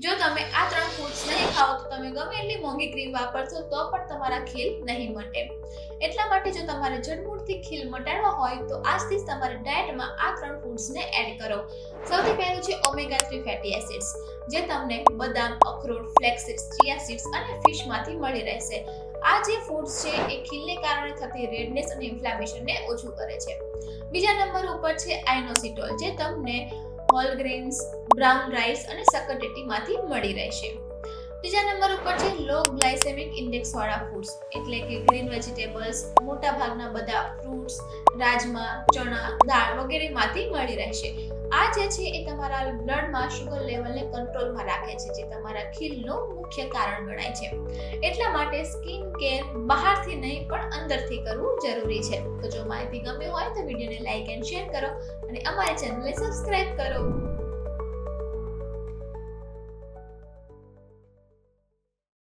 જો તમે આ 3 ફૂડ્સ નહીં ખાઓ તો તમે ગમે એટલી મોંઘી ક્રીમ વાપરશો તો પણ તમારા ખીલ નહીં મટે. એટલા માટે જો તમારે જડમૂળથી ખીલ મટાડવા હોય તો આજથી જ તમારી ડાયટમાં આ 3 ફૂડ્સને એડ કરો. સૌથી પહેલું છે ઓમેગા 3 ફેટી એસિડ્સ, જે તમને બદામ, અખરોટ, ફ્લેક્સ સીડ્સ, ચિયા સીડ્સ અને ફિશમાંથી મળી રહેશે. આ જે ફૂડ્સ છે એ ખીલને કારણે થતી રેડનેસ અને ઇન્ફ્લામેશનને ઓછું કરે છે. બીજા નંબર ઉપર છે આઇનોસિટોલ, જે તમને હોલ ગ્રેન્સ, બ્રાઉન રાઈસ અને સકરટેટીમાંથી મળી રહેશે. ત્રીજા નંબર ઉપર છે લો ગ્લાયસેમિક ઇન્ડેક્સ વાળા ફૂડ્સ, એટલે કે ગ્રીન વેજીટેબલ્સ, મોટા ભાગના બધા ફ્રૂટ્સ, રાજમા, ચણા, દાળ વગેરેમાંથી મળી રહેશે. આ જે છે એ તમારા બ્લડમાં શુગર લેવલને કંટ્રોલમાં રાખે છે, જે તમારા ખીલનું મુખ્ય કારણ ગણાય છે. એટલા માટે સ્કિન કેર બહારથી નહીં પણ અંદરથી કરવું જરૂરી છે. તો જો માહિતી ગમી હોય તો વિડીયોને લાઈક એન્ડ શેર કરો અને અમારી ચેનલને સબસ્ક્રાઇબ કરો.